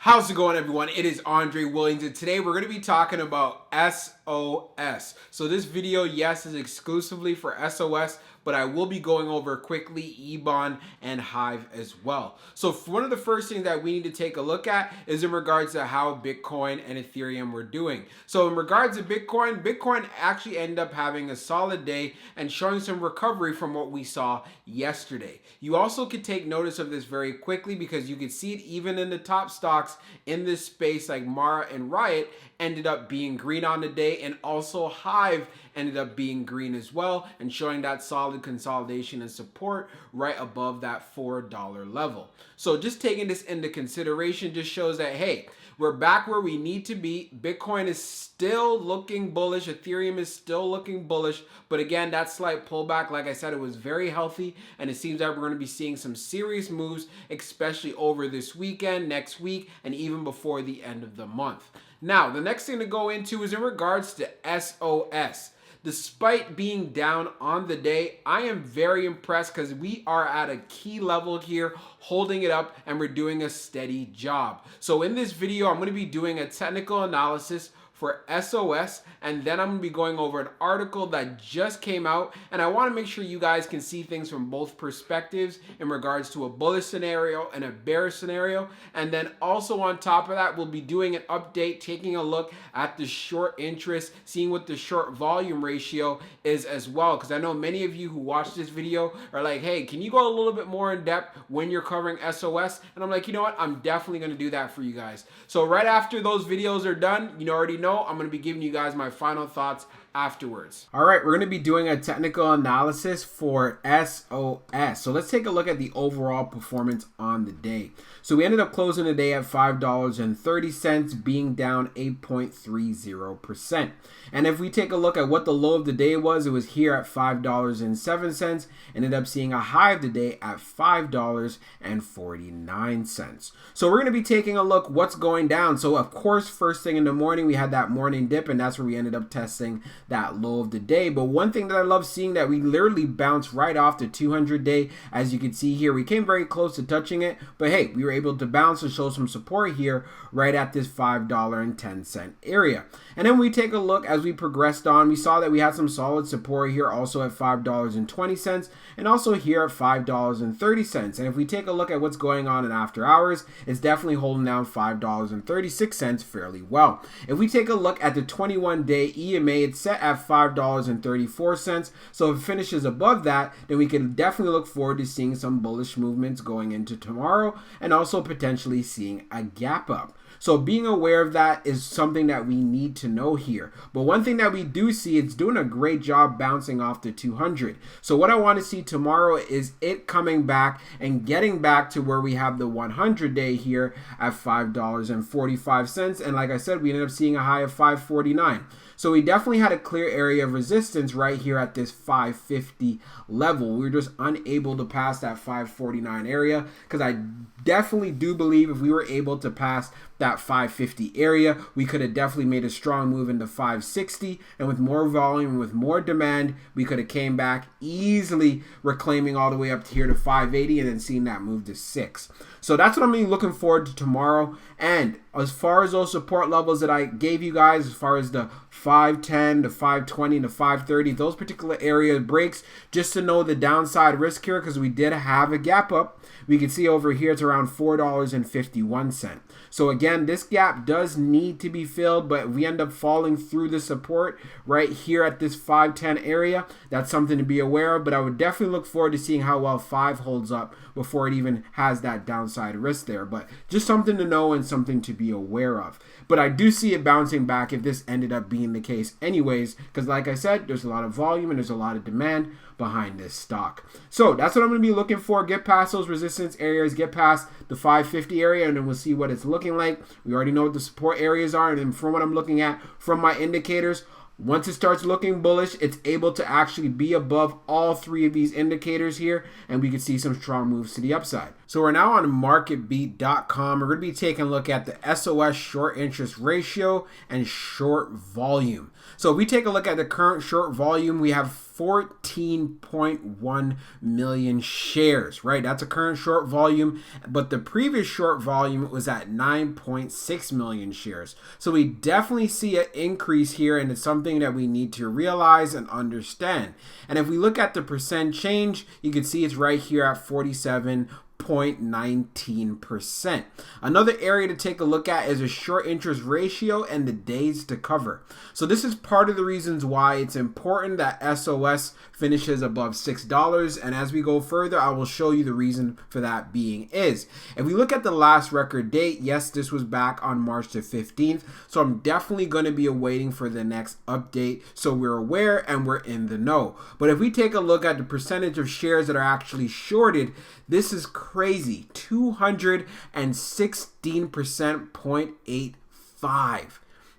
How's it going, everyone? It is Andre Williams, and today we're going to be talking about SOS. So this video, yes, is exclusively for SOS, but I will be going over quickly ebon and Hive as well. So one of the first things that we need to take a look at is in regards to how Bitcoin and Ethereum were doing. So in regards to Bitcoin actually ended up having a solid day and showing some recovery from what we saw yesterday. You also could take notice of this very quickly because you could see it even in the top stocks in this space like Mara and Riot ended up being green on the day, and also Hive ended up being green as well and showing that solid consolidation and support right above that $4 level. So just taking this into consideration just shows that, hey, we're back where we need to be. Bitcoin is still looking bullish. Ethereum is still looking bullish. But again, that slight pullback, like I said, it was very healthy. And it seems that we're going to be seeing some serious moves, especially over this weekend, next week, and even before the end of the month. Now, the next thing to go into is in regards to SOS. Despite being down on the day, I am very impressed because we are at a key level here, holding it up, and we're doing a steady job. So in this video, I'm going to be doing a technical analysis for SOS, and then I'm going to be going over an article that just came out, and I want to make sure you guys can see things from both perspectives in regards to a bullish scenario and a bearish scenario. And then also on top of that, we'll be doing an update, taking a look at the short interest, seeing what the short volume ratio is as well, because I know many of you who watch this video are like, hey, can you go a little bit more in depth when you're covering SOS? And I'm like, you know what, I'm definitely going to do that for you guys. So right after those videos are done, you already know I'm going to be giving you guys my final thoughts afterwards. All right, we're going to be doing a technical analysis for SOS. So let's take a look at the overall performance on the day. So we ended up closing the day at $5.30, being down 8.30%. And if we take a look at what the low of the day was, it was here at $5.07. Ended up seeing a high of the day at $5.49. So we're going to be taking a look what's going down. So of course, first thing in the morning, we had that morning dip, and that's where we ended up testing that low of the day. But one thing that I love seeing, that we literally bounced right off the 200 day. As you can see here, we came very close to touching it, but hey, we were able to bounce and show some support here right at this $5.10 area. And then we take a look as we progressed on, we saw that we had some solid support here also at $5.20 and also here at $5.30. And if we take a look at what's going on in after hours, it's definitely holding down $5.36 fairly well. If we take a look at the 21-day EMA, it's set at $5.34. So if it finishes above that, then we can definitely look forward to seeing some bullish movements going into tomorrow and also potentially seeing a gap up. So being aware of that is something that we need to know here. But one thing that we do see, it's doing a great job bouncing off the 200. So what I want to see tomorrow is it coming back and getting back to where we have the 100 day here at $5.45. And like I said, we ended up seeing a high of $5.49. So we definitely had a clear area of resistance right here at this 550 level. We were just unable to pass that 549 area, because I definitely do believe if we were able to pass that 550 area, we could have definitely made a strong move into 560, and with more volume, with more demand, we could have came back easily, reclaiming all the way up to here to 580 and then seeing that move to 6. So that's what I'm really looking forward to tomorrow. And as far as those support levels that I gave you guys, as far as the 510 to 520 to 530, those particular area breaks, just to know the downside risk here, because we did have a gap up. We can see over here it's around $4.51. So again, this gap does need to be filled, but we end up falling through the support right here at this 510 area. That's something to be aware of, but I would definitely look forward to seeing how well 5 holds up before it even has that downside risk there. But just something to know and something to be aware of. But I do see it bouncing back if this ended up being the case anyways, because like I said, there's a lot of volume and there's a lot of demand behind this stock. So that's what I'm going to be looking for. Get past those resistance areas, get past the 550 area, and then we'll see what it's looking like. We already know what the support areas are, and then from what I'm looking at from my indicators, once it starts looking bullish, it's able to actually be above all three of these indicators here, and we can see some strong moves to the upside. So we're now on Marketbeat.com. We're going to be taking a look at the SOS short interest ratio and short volume. So if we take a look at the current short volume, we have 14.1 million shares, right? That's a current short volume, but the previous short volume was at 9.6 million shares. So we definitely see an increase here, and it's something that we need to realize and understand. And if we look at the percent change, you can see it's right here at 47.19%. Another area to take a look at is a short interest ratio and the days to cover. So this is part of the reasons why it's important that SOS finishes above $6. And as we go further, I will show you the reason for that being is. If we look at the last record date, yes, this was back on March the 15th. So I'm definitely going to be awaiting for the next update so we're aware and we're in the know. But if we take a look at the percentage of shares that are actually shorted, this is crazy. 216%.85.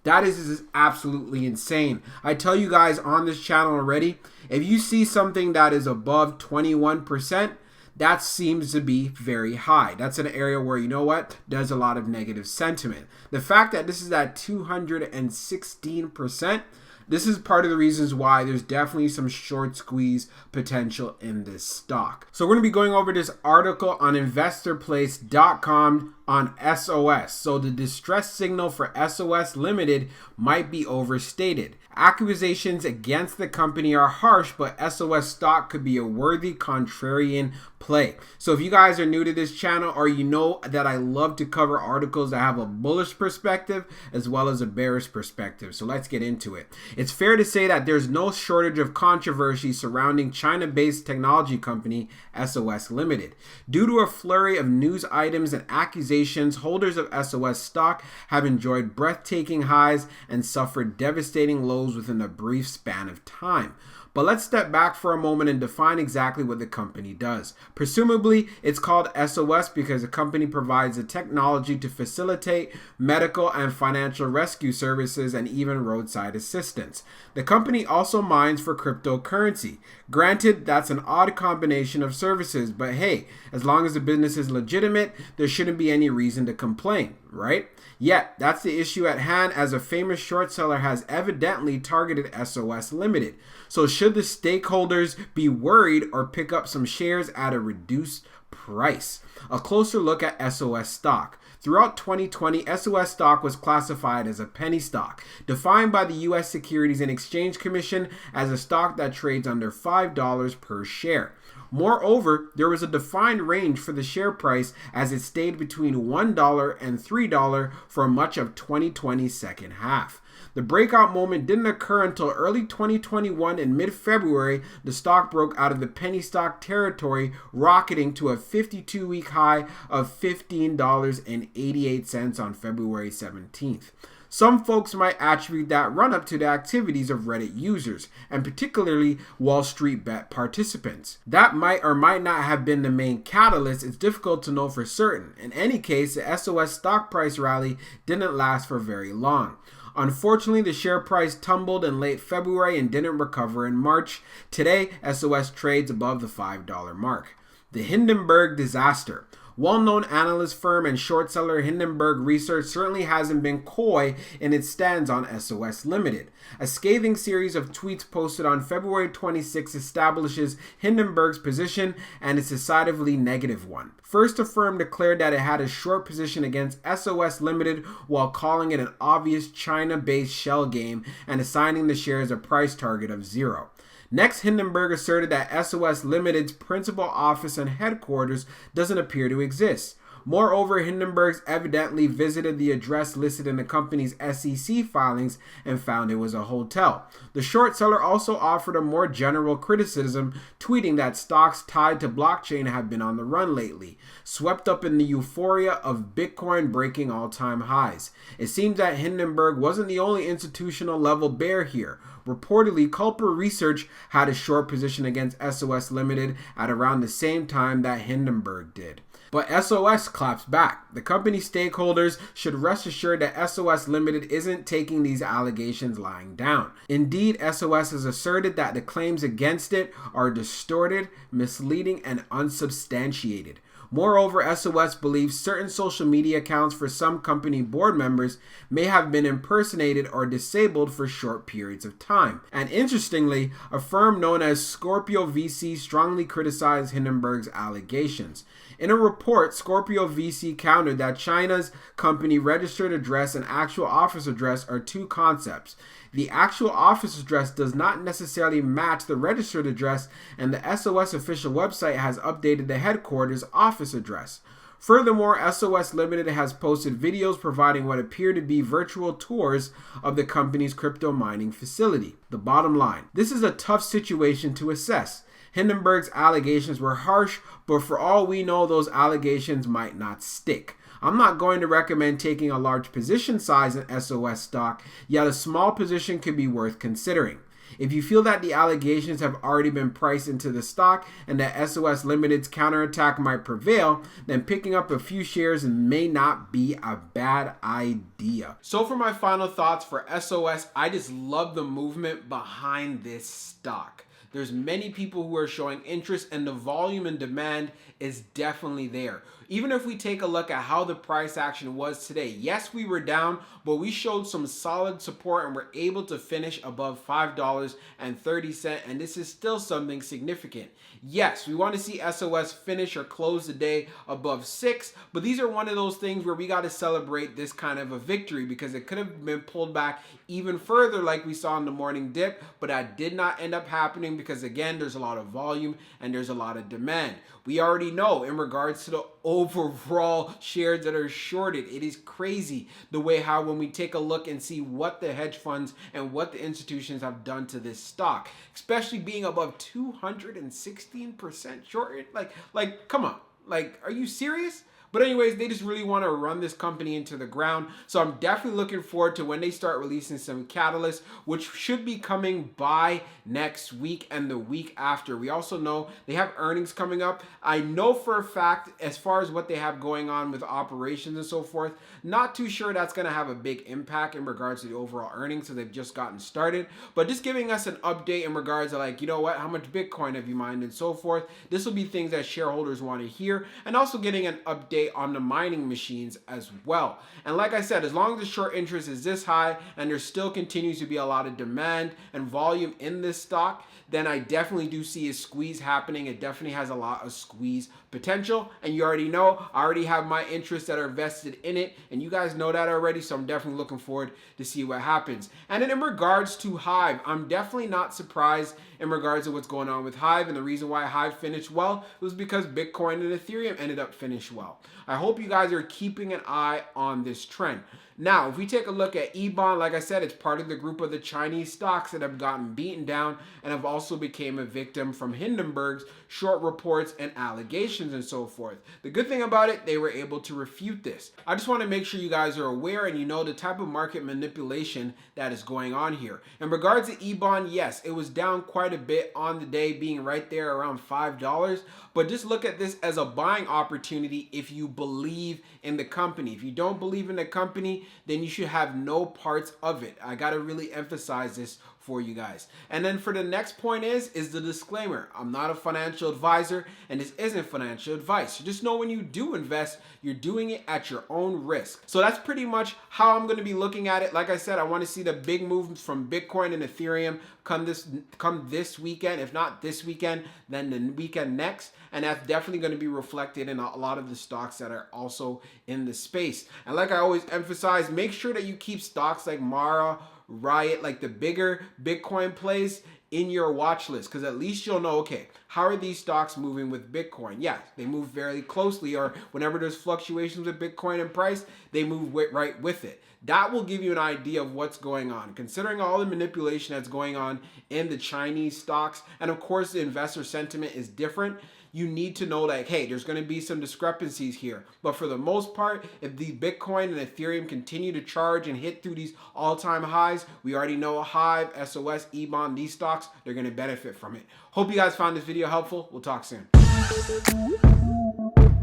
That is absolutely insane. I tell you guys on this channel already, if you see something that is above 21%, that seems to be very high. That's an area where, you know what, there's a lot of negative sentiment. The fact that this is at 216%, this is part of the reasons why there's definitely some short squeeze potential in this stock. So we're going to be going over this article on investorplace.com on SOS. So the distress signal for SOS Limited might be overstated. Accusations against the company are harsh, but SOS stock could be a worthy contrarian play. So if you guys are new to this channel, or you know that I love to cover articles that have a bullish perspective as well as a bearish perspective. So let's get into it. It's fair to say that there's no shortage of controversy surrounding China-based technology company SOS Limited. Due to a flurry of news items and accusations, holders of SOS stock have enjoyed breathtaking highs and suffered devastating lows within a brief span of time. But let's step back for a moment and define exactly what the company does. Presumably, it's called SOS because the company provides the technology to facilitate medical and financial rescue services and even roadside assistance. The company also mines for cryptocurrency. Granted, that's an odd combination of services, but hey, as long as the business is legitimate, there shouldn't be any reason to complain, right? Yet, that's the issue at hand, as a famous short seller has evidently targeted SOS Limited. So should the stakeholders be worried or pick up some shares at a reduced price? A closer look at SOS stock. Throughout 2020, SOS stock was classified as a penny stock, defined by the U.S. Securities and Exchange Commission as a stock that trades under $5 per share. Moreover, there was a defined range for the share price as it stayed between $1 and $3 for much of 2020's second half. The breakout moment didn't occur until early 2021. In mid-February, the stock broke out of the penny stock territory, rocketing to a 52-week high of $15.88 on February 17th. Some folks might attribute that run-up to the activities of Reddit users, and particularly Wall Street Bet participants. That might or might not have been the main catalyst. It's difficult to know for certain. In any case, the SOS stock price rally didn't last for very long. Unfortunately, the share price tumbled in late February and didn't recover in March. Today, SOS trades above the $5 mark. The Hindenburg disaster. Well-known analyst firm and short seller Hindenburg Research certainly hasn't been coy in its stance on SOS Limited. A scathing series of tweets posted on February 26 establishes Hindenburg's position, and it's a decidedly negative one. First, the firm declared that it had a short position against SOS Limited while calling it an obvious China-based shell game and assigning the shares a price target of 0. Next, Hindenburg asserted that SOS Limited's principal office and headquarters doesn't appear to exist. Moreover, Hindenburg evidently visited the address listed in the company's SEC filings and found it was a hotel. The short seller also offered a more general criticism, tweeting that stocks tied to blockchain have been on the run lately, swept up in the euphoria of Bitcoin breaking all-time highs. It seems that Hindenburg wasn't the only institutional level bear here. Reportedly, Culper Research had a short position against SOS Limited at around the same time that Hindenburg did. But SOS claps back. The company stakeholders should rest assured that SOS Limited isn't taking these allegations lying down. Indeed, SOS has asserted that the claims against it are distorted, misleading, and unsubstantiated. Moreover, SOS believes certain social media accounts for some company board members may have been impersonated or disabled for short periods of time. And interestingly, a firm known as Scorpio VC strongly criticized Hindenburg's allegations. In a report, Scorpio VC countered that China's company registered address and actual office address are two concepts. The actual office address does not necessarily match the registered address, and the SOS official website has updated the headquarters office address. Furthermore, SOS Limited has posted videos providing what appear to be virtual tours of the company's crypto mining facility. The bottom line, this is a tough situation to assess. Hindenburg's allegations were harsh, but for all we know, those allegations might not stick. I'm not going to recommend taking a large position size in SOS stock, yet a small position could be worth considering. If you feel that the allegations have already been priced into the stock and that SOS Limited's counterattack might prevail, then picking up a few shares may not be a bad idea. So for my final thoughts for SOS, I just love the movement behind this stock. There's many people who are showing interest, and the volume and demand is definitely there. Even if we take a look at how the price action was today, yes, we were down, but we showed some solid support and were able to finish above $5.30, and this is still something significant. Yes, we want to see SOS finish or close the day above 6, but these are one of those things where we got to celebrate this kind of a victory because it could have been pulled back even further like we saw in the morning dip, but that did not end up happening because again, there's a lot of volume and there's a lot of demand. We already know in regards to the overall shares that are shorted, it is crazy the way how when we take a look and see what the hedge funds and what the institutions have done to this stock, especially being above 216% shorted. Like, come on, like, are you serious? But anyways, they just really want to run this company into the ground. So I'm definitely looking forward to when they start releasing some catalysts, which should be coming by next week and the week after. We also know they have earnings coming up. I know for a fact, as far as what they have going on with operations and so forth, not too sure that's going to have a big impact in regards to the overall earnings, so they've just gotten started. But just giving us an update in regards to, like, you know what, how much Bitcoin have you mined and so forth. This will be things that shareholders want to hear, and also getting an update on the mining machines as well. And like I said, as long as the short interest is this high and there still continues to be a lot of demand and volume in this stock, then I definitely do see a squeeze happening. It definitely has a lot of squeeze potential, and you already know I already have my interests that are vested in it, and you guys know that already, so I'm definitely looking forward to see what happens. And then in regards to Hive, I'm definitely not surprised in regards to what's going on with Hive, and the reason why Hive finished well was because Bitcoin and Ethereum ended up finished well. I hope you guys are keeping an eye on this trend. Now, if we take a look at ebon, like I said, it's part of the group of the Chinese stocks that have gotten beaten down and have also became a victim from Hindenburg's short reports and allegations and so forth. The good thing about it, they were able to refute this. I just want to make sure you guys are aware and you know the type of market manipulation that is going on here. In regards to ebon, yes, it was down quite a bit on the day, being right there around $5, but just look at this as a buying opportunity if you believe in the company. If you don't believe in the company, then you should have no parts of it. I got to really emphasize this for you guys. And then for the next point is the disclaimer. I'm not a financial advisor, and this isn't financial advice. You just know when you do invest, you're doing it at your own risk. So that's pretty much how I'm going to be looking at it. Like I said, I want to see the big moves from Bitcoin and Ethereum come this weekend. If not this weekend, then the weekend next. And that's definitely going to be reflected in a lot of the stocks that are also in the space. And like I always emphasize, make sure that you keep stocks like Mara, Riot, like the bigger Bitcoin plays in your watch list, because at least you'll know, okay, how are these stocks moving with Bitcoin? Yeah, they move very closely, or whenever there's fluctuations with Bitcoin and price, they move right with it. That will give you an idea of what's going on, considering all the manipulation that's going on in the Chinese stocks. And of course, the investor sentiment is different. You need to know that, hey, there's going to be some discrepancies here. But for the most part, if the Bitcoin and Ethereum continue to charge and hit through these all-time highs, we already know Hive, SOS, ebon, these stocks, they're going to benefit from it. Hope you guys found this video helpful. We'll talk soon.